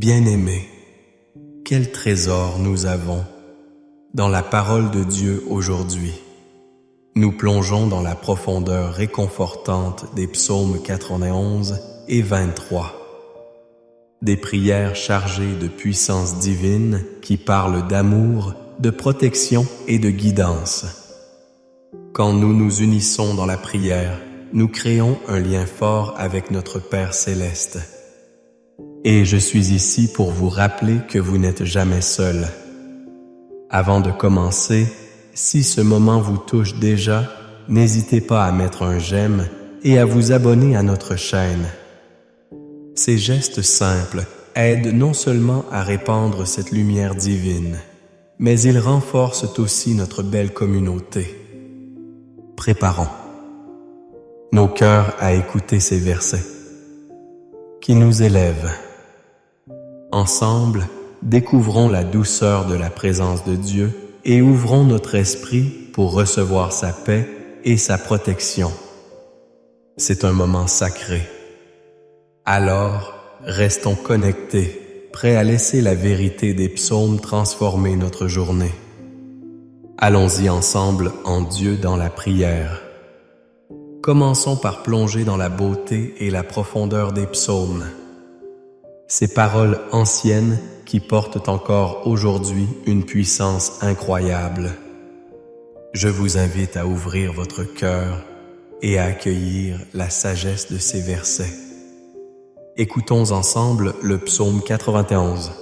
Bien-aimés, quel trésor nous avons dans la parole de Dieu aujourd'hui. Nous plongeons dans la profondeur réconfortante des psaumes 91 et 23. Des prières chargées de puissance divine qui parlent d'amour, de protection et de guidance. Quand nous nous unissons dans la prière, nous créons un lien fort avec notre Père céleste. Et je suis ici pour vous rappeler que vous n'êtes jamais seul. Avant de commencer, si ce moment vous touche déjà, n'hésitez pas à mettre un j'aime et à vous abonner à notre chaîne. Ces gestes simples aident non seulement à répandre cette lumière divine, mais ils renforcent aussi notre belle communauté. Préparons nos cœurs à écouter ces versets qui nous élèvent. Ensemble, découvrons la douceur de la présence de Dieu et ouvrons notre esprit pour recevoir sa paix et sa protection. C'est un moment sacré. Alors, restons connectés, prêts à laisser la vérité des psaumes transformer notre journée. Allons-y ensemble en Dieu dans la prière. Commençons par plonger dans la beauté et la profondeur des psaumes. Ces paroles anciennes qui portent encore aujourd'hui une puissance incroyable. Je vous invite à ouvrir votre cœur et à accueillir la sagesse de ces versets. Écoutons ensemble le psaume 91.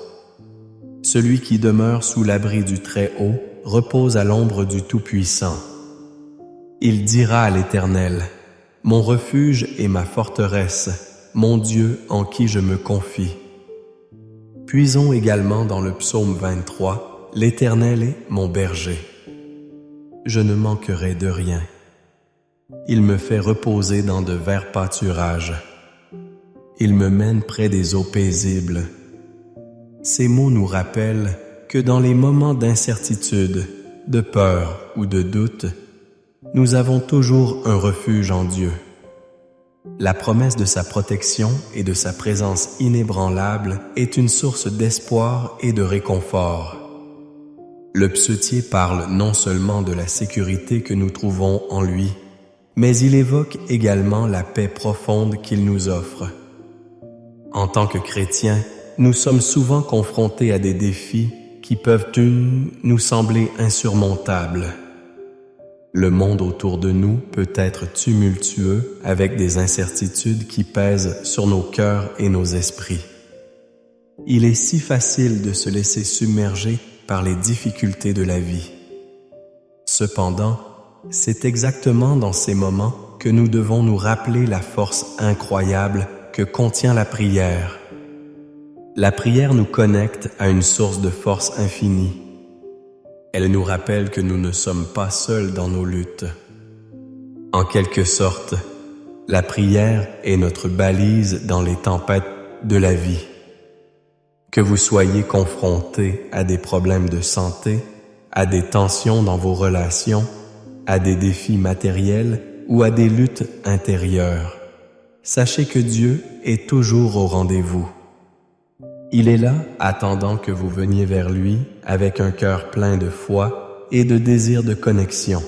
Celui qui demeure sous l'abri du Très-Haut repose à l'ombre du Tout-Puissant. Il dira à l'Éternel, « Mon refuge et ma forteresse, mon Dieu en qui je me confie. » Puisons également dans le psaume 23, « L'Éternel est mon berger. Je ne manquerai de rien. Il me fait reposer dans de verts pâturages. Il me mène près des eaux paisibles. » Ces mots nous rappellent que dans les moments d'incertitude, de peur ou de doute, nous avons toujours un refuge en Dieu. La promesse de sa protection et de sa présence inébranlable est une source d'espoir et de réconfort. Le psautier parle non seulement de la sécurité que nous trouvons en lui, mais il évoque également la paix profonde qu'il nous offre. En tant que chrétiens, nous sommes souvent confrontés à des défis qui peuvent nous sembler insurmontables. Le monde autour de nous peut être tumultueux avec des incertitudes qui pèsent sur nos cœurs et nos esprits. Il est si facile de se laisser submerger par les difficultés de la vie. Cependant, c'est exactement dans ces moments que nous devons nous rappeler la force incroyable que contient la prière. La prière nous connecte à une source de force infinie. Elle nous rappelle que nous ne sommes pas seuls dans nos luttes. En quelque sorte, la prière est notre balise dans les tempêtes de la vie. Que vous soyez confrontés à des problèmes de santé, à des tensions dans vos relations, à des défis matériels ou à des luttes intérieures, sachez que Dieu est toujours au rendez-vous. Il est là, attendant que vous veniez vers lui avec un cœur plein de foi et de désir de connexion.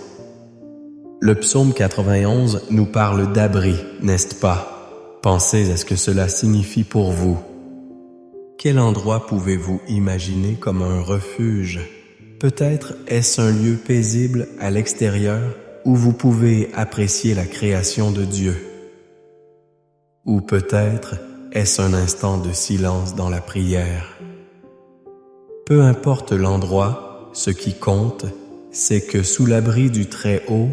Le psaume 91 nous parle d'abri, n'est-ce pas? Pensez à ce que cela signifie pour vous. Quel endroit pouvez-vous imaginer comme un refuge? Peut-être est-ce un lieu paisible à l'extérieur où vous pouvez apprécier la création de Dieu. Ou peut-être est-ce un instant de silence dans la prière? Peu importe l'endroit, ce qui compte, c'est que sous l'abri du Très-Haut,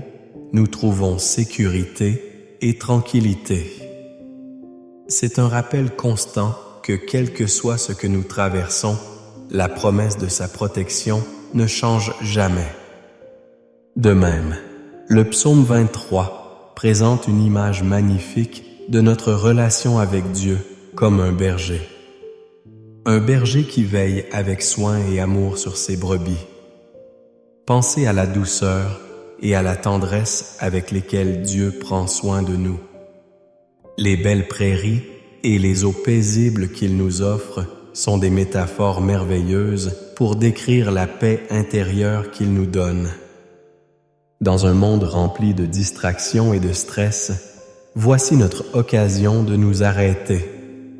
nous trouvons sécurité et tranquillité. C'est un rappel constant que quel que soit ce que nous traversons, la promesse de sa protection ne change jamais. De même, le psaume 23 présente une image magnifique de notre relation avec Dieu comme un berger. Un berger qui veille avec soin et amour sur ses brebis. Pensez à la douceur et à la tendresse avec lesquelles Dieu prend soin de nous. Les belles prairies et les eaux paisibles qu'il nous offre sont des métaphores merveilleuses pour décrire la paix intérieure qu'il nous donne. Dans un monde rempli de distractions et de stress, voici notre occasion de nous arrêter,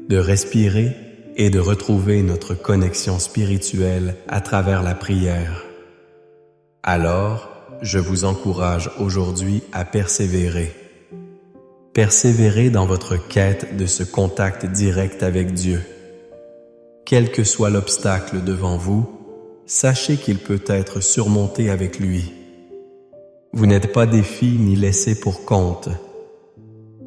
de respirer et de retrouver notre connexion spirituelle à travers la prière. Alors, je vous encourage aujourd'hui à persévérer. Persévérez dans votre quête de ce contact direct avec Dieu. Quel que soit l'obstacle devant vous, sachez qu'il peut être surmonté avec lui. Vous n'êtes pas défis ni laissés pour compte.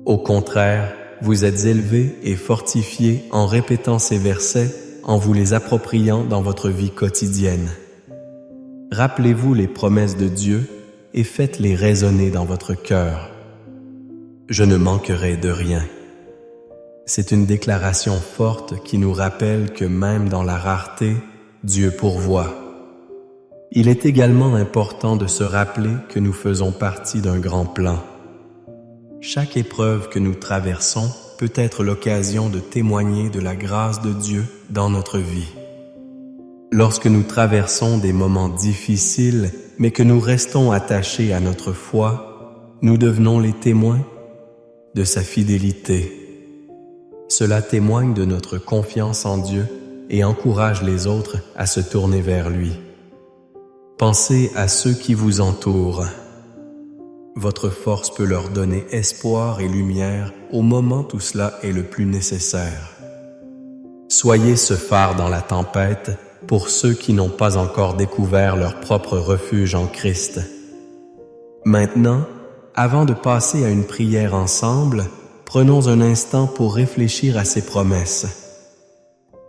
Au contraire, vous êtes élevés et fortifiés en répétant ces versets, en vous les appropriant dans votre vie quotidienne. Rappelez-vous les promesses de Dieu et faites-les résonner dans votre cœur. Je ne manquerai de rien. C'est une déclaration forte qui nous rappelle que même dans la rareté, Dieu pourvoit. Il est également important de se rappeler que nous faisons partie d'un grand plan. Chaque épreuve que nous traversons peut être l'occasion de témoigner de la grâce de Dieu dans notre vie. Lorsque nous traversons des moments difficiles, mais que nous restons attachés à notre foi, nous devenons les témoins de sa fidélité. Cela témoigne de notre confiance en Dieu et encourage les autres à se tourner vers lui. Pensez à ceux qui vous entourent. Votre force peut leur donner espoir et lumière au moment où cela est le plus nécessaire. Soyez ce phare dans la tempête pour ceux qui n'ont pas encore découvert leur propre refuge en Christ. Maintenant, avant de passer à une prière ensemble, prenons un instant pour réfléchir à ces promesses.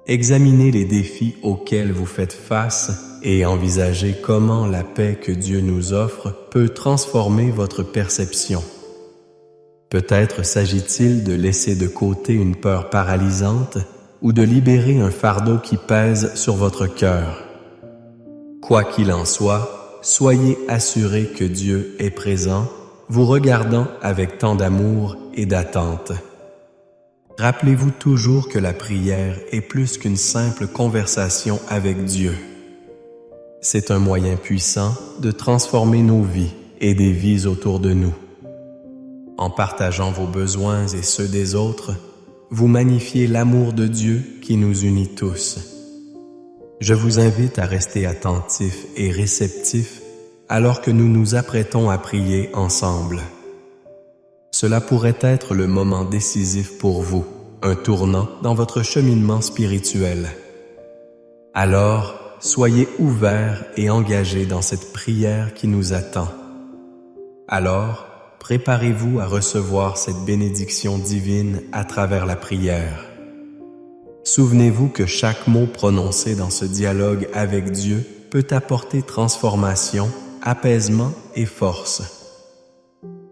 Examinez les défis auxquels vous faites face et envisagez comment la paix que Dieu nous offre peut transformer votre perception. Peut-être s'agit-il de laisser de côté une peur paralysante ou de libérer un fardeau qui pèse sur votre cœur. Quoi qu'il en soit, soyez assurés que Dieu est présent, vous regardant avec tant d'amour et d'attente. Rappelez-vous toujours que la prière est plus qu'une simple conversation avec Dieu. C'est un moyen puissant de transformer nos vies et des vies autour de nous. En partageant vos besoins et ceux des autres, vous magnifiez l'amour de Dieu qui nous unit tous. Je vous invite à rester attentifs et réceptifs alors que nous nous apprêtons à prier ensemble. Cela pourrait être le moment décisif pour vous, un tournant dans votre cheminement spirituel. Alors, soyez ouverts et engagés dans cette prière qui nous attend. Alors, préparez-vous à recevoir cette bénédiction divine à travers la prière. Souvenez-vous que chaque mot prononcé dans ce dialogue avec Dieu peut apporter transformation, apaisement et force.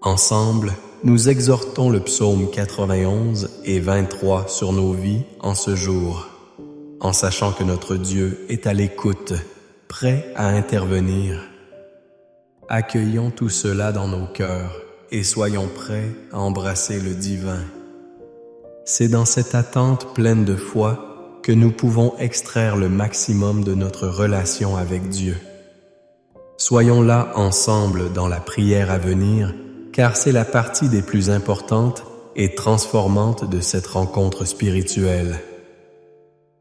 Ensemble, nous exhortons le psaume 91 et 23 sur nos vies en ce jour, en sachant que notre Dieu est à l'écoute, prêt à intervenir. Accueillons tout cela dans nos cœurs et soyons prêts à embrasser le divin. C'est dans cette attente pleine de foi que nous pouvons extraire le maximum de notre relation avec Dieu. Soyons là ensemble dans la prière à venir, car c'est la partie des plus importantes et transformantes de cette rencontre spirituelle.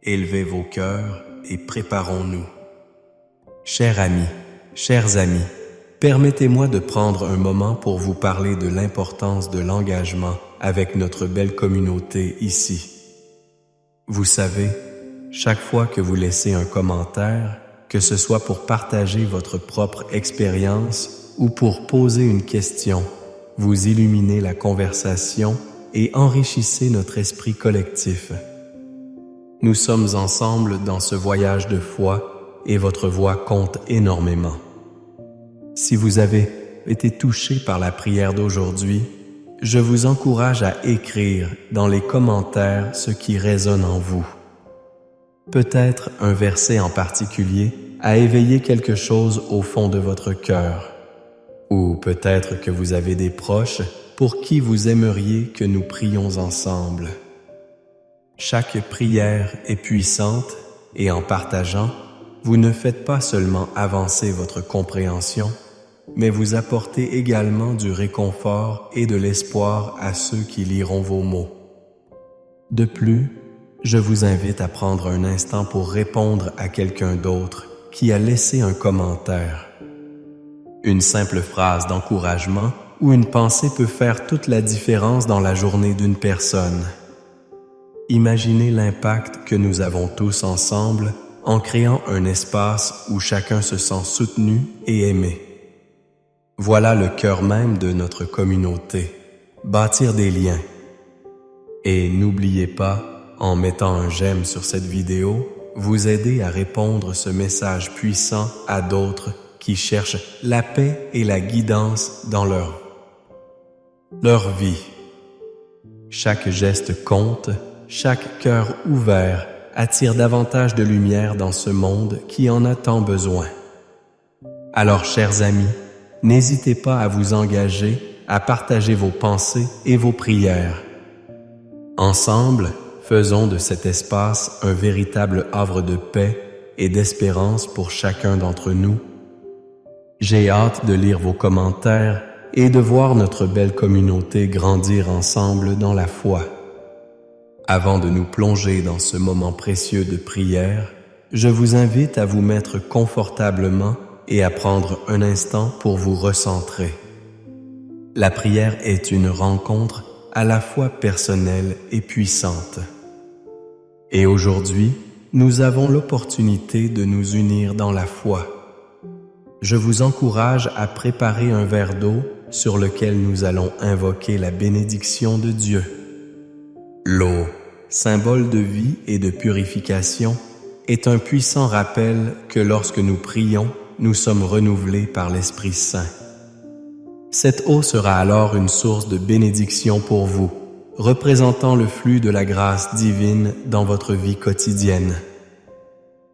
Élevez vos cœurs et préparons-nous. Chers amis, permettez-moi de prendre un moment pour vous parler de l'importance de l'engagement avec notre belle communauté ici. Vous savez, chaque fois que vous laissez un commentaire, que ce soit pour partager votre propre expérience ou pour poser une question, vous illuminez la conversation et enrichissez notre esprit collectif. Nous sommes ensemble dans ce voyage de foi et votre voix compte énormément. Si vous avez été touché par la prière d'aujourd'hui, je vous encourage à écrire dans les commentaires ce qui résonne en vous. Peut-être un verset en particulier a éveillé quelque chose au fond de votre cœur. Ou peut-être que vous avez des proches pour qui vous aimeriez que nous prions ensemble. Chaque prière est puissante et en partageant, vous ne faites pas seulement avancer votre compréhension, mais vous apportez également du réconfort et de l'espoir à ceux qui liront vos mots. De plus, je vous invite à prendre un instant pour répondre à quelqu'un d'autre qui a laissé un commentaire. Une simple phrase d'encouragement ou une pensée peut faire toute la différence dans la journée d'une personne. Imaginez l'impact que nous avons tous ensemble en créant un espace où chacun se sent soutenu et aimé. Voilà le cœur même de notre communauté, bâtir des liens. Et n'oubliez pas, en mettant un j'aime sur cette vidéo, vous aider à répondre ce message puissant à d'autres qui cherchent la paix et la guidance dans leur vie. Chaque geste compte, chaque cœur ouvert attire davantage de lumière dans ce monde qui en a tant besoin. Alors, chers amis, n'hésitez pas à vous engager, à partager vos pensées et vos prières. Ensemble, faisons de cet espace un véritable havre de paix et d'espérance pour chacun d'entre nous. J'ai hâte de lire vos commentaires et de voir notre belle communauté grandir ensemble dans la foi. Avant de nous plonger dans ce moment précieux de prière, je vous invite à vous mettre confortablement et à prendre un instant pour vous recentrer. La prière est une rencontre à la fois personnelle et puissante. Et aujourd'hui, nous avons l'opportunité de nous unir dans la foi. Je vous encourage à préparer un verre d'eau sur lequel nous allons invoquer la bénédiction de Dieu. L'eau, symbole de vie et de purification, est un puissant rappel que lorsque nous prions, nous sommes renouvelés par l'Esprit Saint. Cette eau sera alors une source de bénédiction pour vous, représentant le flux de la grâce divine dans votre vie quotidienne.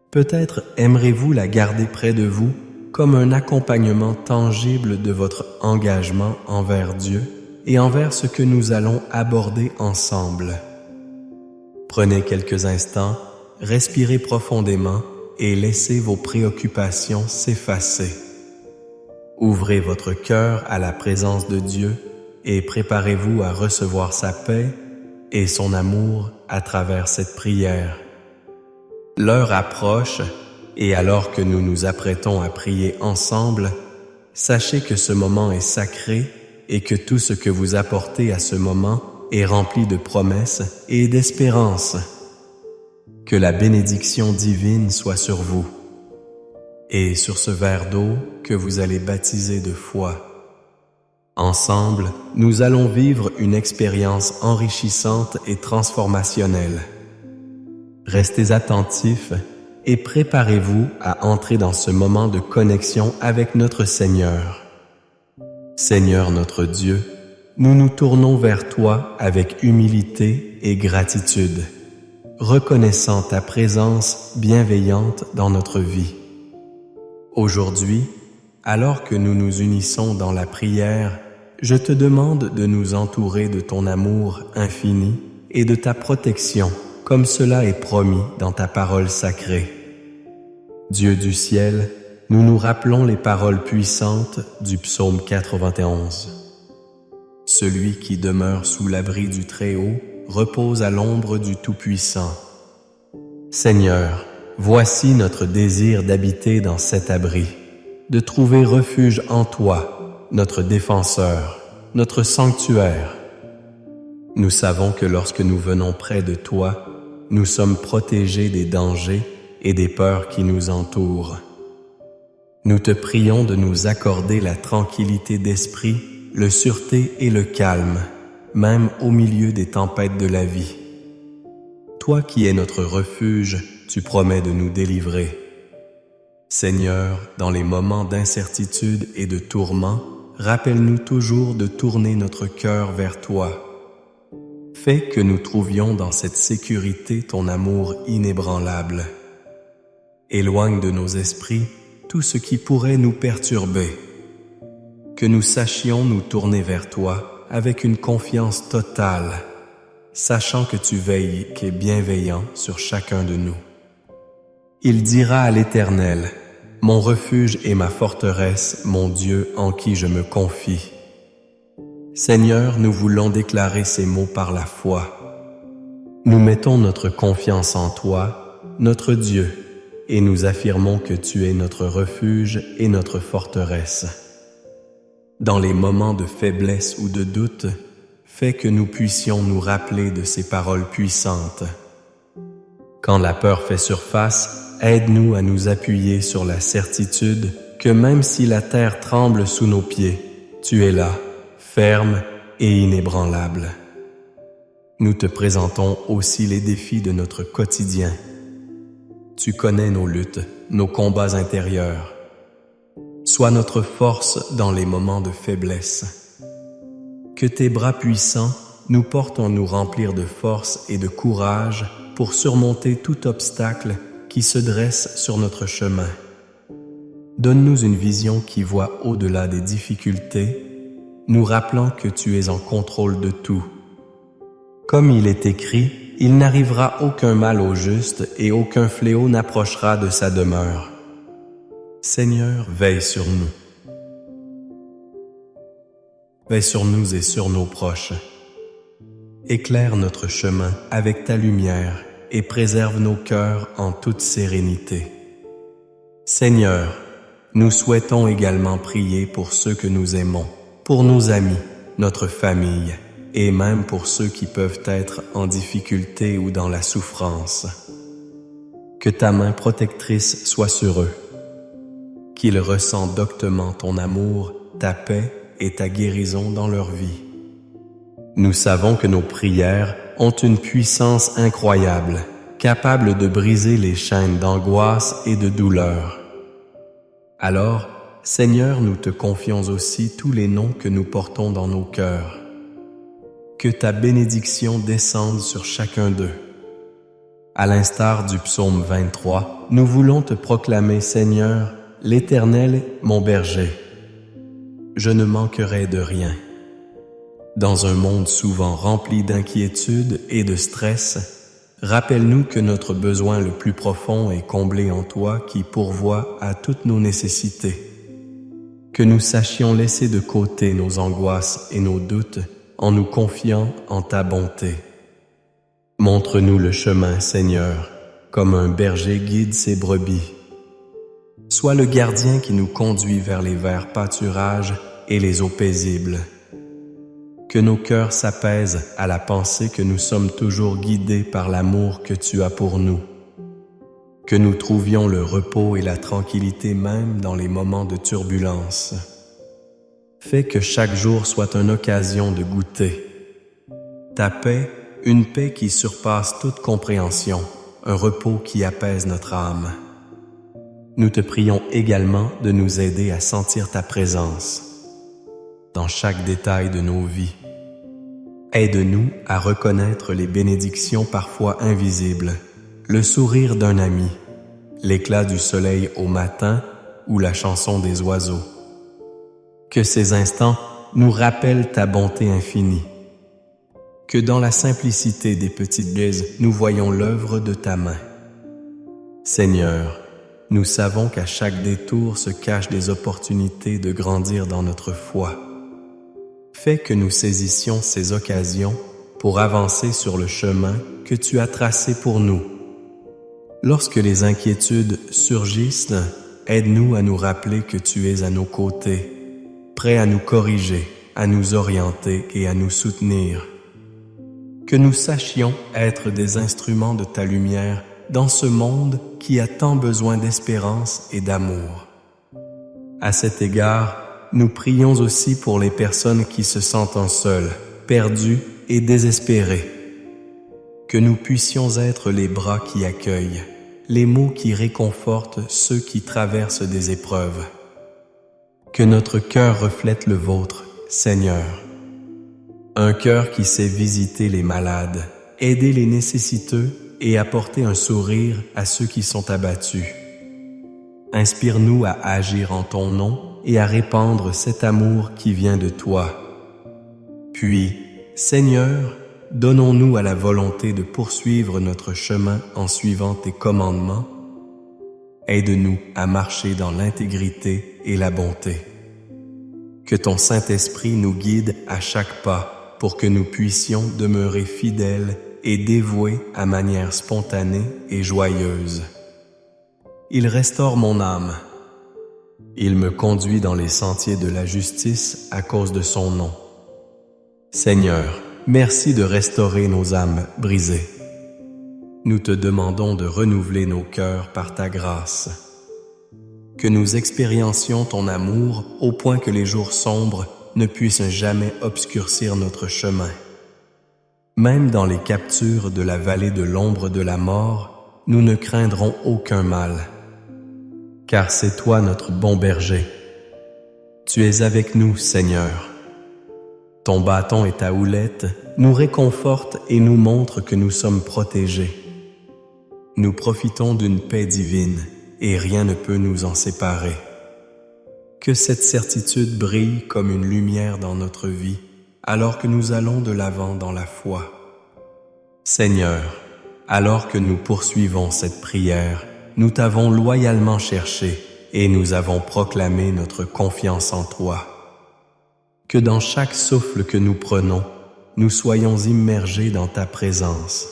Peut-être aimerez-vous la garder près de vous comme un accompagnement tangible de votre engagement envers Dieu et envers ce que nous allons aborder ensemble. Prenez quelques instants, respirez profondément et laissez vos préoccupations s'effacer. Ouvrez votre cœur à la présence de Dieu et préparez-vous à recevoir sa paix et son amour à travers cette prière. L'heure approche et alors que nous nous apprêtons à prier ensemble, sachez que ce moment est sacré et que tout ce que vous apportez à ce moment est rempli de promesses et d'espérance. Que la bénédiction divine soit sur vous et sur ce verre d'eau que vous allez baptiser de foi. Ensemble, nous allons vivre une expérience enrichissante et transformationnelle. Restez attentifs et préparez-vous à entrer dans ce moment de connexion avec notre Seigneur. Seigneur notre Dieu, nous nous tournons vers toi avec humilité et gratitude, reconnaissant ta présence bienveillante dans notre vie. Aujourd'hui, alors que nous nous unissons dans la prière, je te demande de nous entourer de ton amour infini et de ta protection, comme cela est promis dans ta parole sacrée. Dieu du ciel, nous nous rappelons les paroles puissantes du psaume 91. Celui qui demeure sous l'abri du Très-Haut repose à l'ombre du Tout-Puissant. Seigneur, voici notre désir d'habiter dans cet abri, de trouver refuge en toi, notre défenseur, notre sanctuaire. Nous savons que lorsque nous venons près de toi, nous sommes protégés des dangers et des peurs qui nous entourent. Nous te prions de nous accorder la tranquillité d'esprit, le sûreté et le calme, même au milieu des tempêtes de la vie. Toi qui es notre refuge, tu promets de nous délivrer. Seigneur, dans les moments d'incertitude et de tourment, rappelle-nous toujours de tourner notre cœur vers toi. Fais que nous trouvions dans cette sécurité ton amour inébranlable. Éloigne de nos esprits tout ce qui pourrait nous perturber. Que nous sachions nous tourner vers toi avec une confiance totale. sachant que tu veilles et bienveillant sur chacun de nous. Il dira à l'Éternel, mon refuge et ma forteresse, mon Dieu en qui je me confie. Seigneur, nous voulons déclarer ces mots par la foi. Nous mettons notre confiance en toi, notre Dieu, et nous affirmons que tu es notre refuge et notre forteresse. Dans les moments de faiblesse ou de doute, fais que nous puissions nous rappeler de ces paroles puissantes. Quand la peur fait surface, aide-nous à nous appuyer sur la certitude que même si la terre tremble sous nos pieds, tu es là, ferme et inébranlable. Nous te présentons aussi les défis de notre quotidien. Tu connais nos luttes, nos combats intérieurs. Sois notre force dans les moments de faiblesse. Que tes bras puissants nous portent à nous remplir de force et de courage pour surmonter tout obstacle qui se dresse sur notre chemin. Donne-nous une vision qui voit au-delà des difficultés, nous rappelant que tu es en contrôle de tout. Comme il est écrit, il n'arrivera aucun mal au juste et aucun fléau n'approchera de sa demeure. Seigneur, veille sur nous. Veille sur nous et sur nos proches. Éclaire notre chemin avec ta lumière et préserve nos cœurs en toute sérénité. Seigneur, nous souhaitons également prier pour ceux que nous aimons, pour nos amis, notre famille, et même pour ceux qui peuvent être en difficulté ou dans la souffrance. Que ta main protectrice soit sur eux, qu'ils ressentent doctement ton amour, ta paix et ta guérison dans leur vie. Nous savons que nos prières ont une puissance incroyable, capable de briser les chaînes d'angoisse et de douleur. Alors, Seigneur, nous te confions aussi tous les noms que nous portons dans nos cœurs. Que ta bénédiction descende sur chacun d'eux. À l'instar du psaume 23, nous voulons te proclamer, Seigneur, l'Éternel, mon berger. Je ne manquerai de rien. Dans un monde souvent rempli d'inquiétude et de stress, rappelle-nous que notre besoin le plus profond est comblé en toi qui pourvois à toutes nos nécessités. Que nous sachions laisser de côté nos angoisses et nos doutes en nous confiant en ta bonté. Montre-nous le chemin, Seigneur, comme un berger guide ses brebis. Sois le gardien qui nous conduit vers les verts pâturages et les eaux paisibles. Que nos cœurs s'apaisent à la pensée que nous sommes toujours guidés par l'amour que tu as pour nous. Que nous trouvions le repos et la tranquillité même dans les moments de turbulence. Fais que chaque jour soit une occasion de goûter ta paix, une paix qui surpasse toute compréhension, un repos qui apaise notre âme. Nous te prions également de nous aider à sentir ta présence dans chaque détail de nos vies. Aide-nous à reconnaître les bénédictions parfois invisibles, le sourire d'un ami, l'éclat du soleil au matin ou la chanson des oiseaux. Que ces instants nous rappellent ta bonté infinie. Que dans la simplicité des petites choses, nous voyons l'œuvre de ta main. Seigneur, nous savons qu'à chaque détour se cachent des opportunités de grandir dans notre foi. Fais que nous saisissions ces occasions pour avancer sur le chemin que tu as tracé pour nous. Lorsque les inquiétudes surgissent, aide-nous à nous rappeler que tu es à nos côtés, prêt à nous corriger, à nous orienter et à nous soutenir. Que nous sachions être des instruments de ta lumière dans ce monde qui a tant besoin d'espérance et d'amour. À cet égard, nous prions aussi pour les personnes qui se sentent seules, perdues et désespérées. Que nous puissions être les bras qui accueillent, les mots qui réconfortent ceux qui traversent des épreuves. Que notre cœur reflète le vôtre, Seigneur. Un cœur qui sait visiter les malades, aider les nécessiteux et apporter un sourire à ceux qui sont abattus. Inspire-nous à agir en ton nom et à répandre cet amour qui vient de toi. Puis, Seigneur, donnons-nous à la volonté de poursuivre notre chemin en suivant tes commandements. Aide-nous à marcher dans l'intégrité et la bonté. Que ton Saint-Esprit nous guide à chaque pas pour que nous puissions demeurer fidèles et dévoués à manière spontanée et joyeuse. Il restaure mon âme. Il me conduit dans les sentiers de la justice à cause de son nom. Seigneur, merci de restaurer nos âmes brisées. Nous te demandons de renouveler nos cœurs par ta grâce. Que nous expériencions ton amour au point que les jours sombres ne puissent jamais obscurcir notre chemin. Même dans les captures de la vallée de l'ombre de la mort, nous ne craindrons aucun mal. Car c'est toi notre bon berger. Tu es avec nous, Seigneur. Ton bâton et ta houlette nous réconfortent et nous montrent que nous sommes protégés. Nous profitons d'une paix divine et rien ne peut nous en séparer. Que cette certitude brille comme une lumière dans notre vie alors que nous allons de l'avant dans la foi. Seigneur, alors que nous poursuivons cette prière, nous t'avons loyalement cherché et nous avons proclamé notre confiance en toi. Que dans chaque souffle que nous prenons, nous soyons immergés dans ta présence.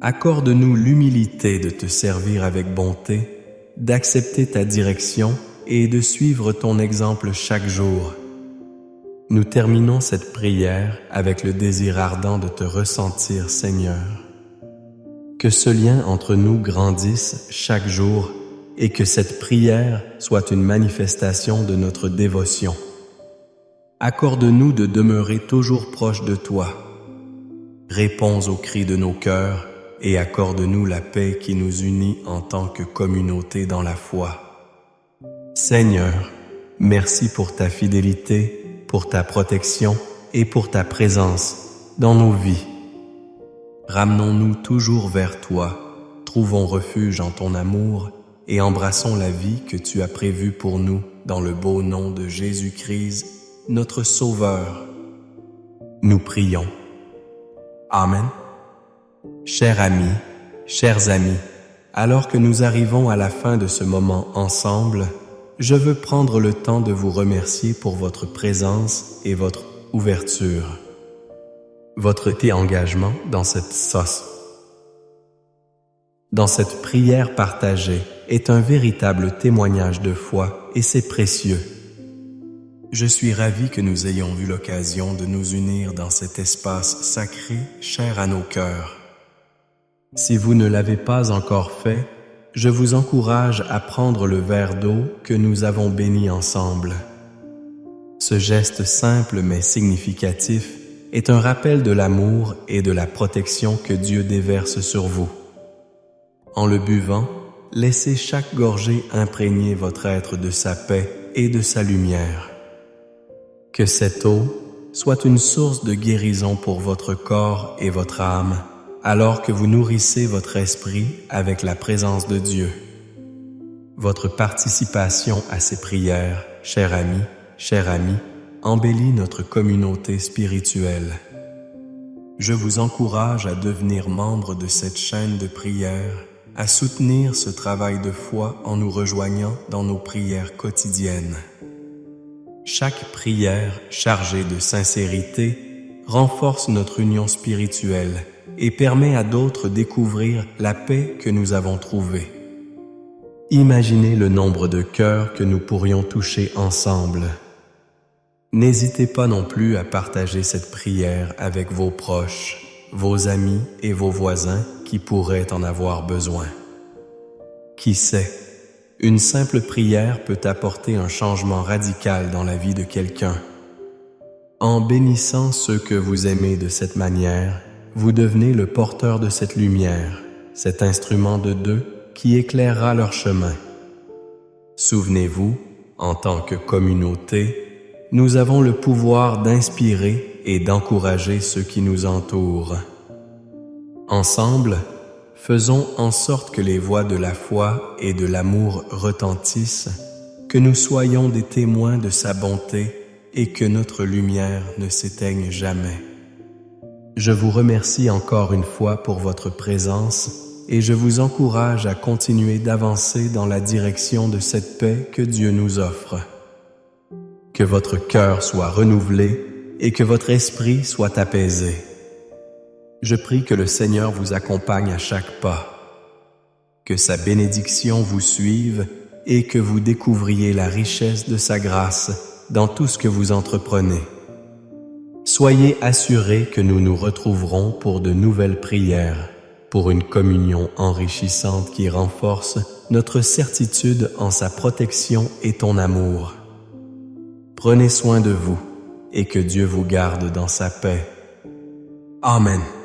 Accorde-nous l'humilité de te servir avec bonté, d'accepter ta direction et de suivre ton exemple chaque jour. Nous terminons cette prière avec le désir ardent de te ressentir, Seigneur. Que ce lien entre nous grandisse chaque jour et que cette prière soit une manifestation de notre dévotion. Accorde-nous de demeurer toujours proche de toi. Réponds aux cris de nos cœurs et accorde-nous la paix qui nous unit en tant que communauté dans la foi. Seigneur, merci pour ta fidélité, pour ta protection et pour ta présence dans nos vies. Ramenons-nous toujours vers toi, trouvons refuge en ton amour et embrassons la vie que tu as prévue pour nous dans le beau nom de Jésus-Christ, notre Sauveur. Nous prions. Amen. Chers amis, alors que nous arrivons à la fin de ce moment ensemble, je veux prendre le temps de vous remercier pour votre présence et votre ouverture. Votre engagement dans cette prière partagée est un véritable témoignage de foi et c'est précieux. Je suis ravi que nous ayons eu l'occasion de nous unir dans cet espace sacré cher à nos cœurs. Si vous ne l'avez pas encore fait, je vous encourage à prendre le verre d'eau que nous avons béni ensemble. Ce geste simple mais significatif est un rappel de l'amour et de la protection que Dieu déverse sur vous. En le buvant, laissez chaque gorgée imprégner votre être de sa paix et de sa lumière. Que cette eau soit une source de guérison pour votre corps et votre âme, alors que vous nourrissez votre esprit avec la présence de Dieu. Votre participation à ces prières, chers amis, embellit notre communauté spirituelle. Je vous encourage à devenir membre de cette chaîne de prières, à soutenir ce travail de foi en nous rejoignant dans nos prières quotidiennes. Chaque prière chargée de sincérité renforce notre union spirituelle et permet à d'autres découvrir la paix que nous avons trouvée. Imaginez le nombre de cœurs que nous pourrions toucher ensemble. N'hésitez pas non plus à partager cette prière avec vos proches, vos amis et vos voisins qui pourraient en avoir besoin. Qui sait, une simple prière peut apporter un changement radical dans la vie de quelqu'un. En bénissant ceux que vous aimez de cette manière, vous devenez le porteur de cette lumière, cet instrument de Dieu qui éclairera leur chemin. Souvenez-vous, en tant que communauté, nous avons le pouvoir d'inspirer et d'encourager ceux qui nous entourent. Ensemble, faisons en sorte que les voix de la foi et de l'amour retentissent, que nous soyons des témoins de sa bonté et que notre lumière ne s'éteigne jamais. Je vous remercie encore une fois pour votre présence et je vous encourage à continuer d'avancer dans la direction de cette paix que Dieu nous offre. Que votre cœur soit renouvelé et que votre esprit soit apaisé. Je prie que le Seigneur vous accompagne à chaque pas, que sa bénédiction vous suive et que vous découvriez la richesse de sa grâce dans tout ce que vous entreprenez. Soyez assurés que nous nous retrouverons pour de nouvelles prières, pour une communion enrichissante qui renforce notre certitude en sa protection et ton amour. Prenez soin de vous et que Dieu vous garde dans sa paix. Amen.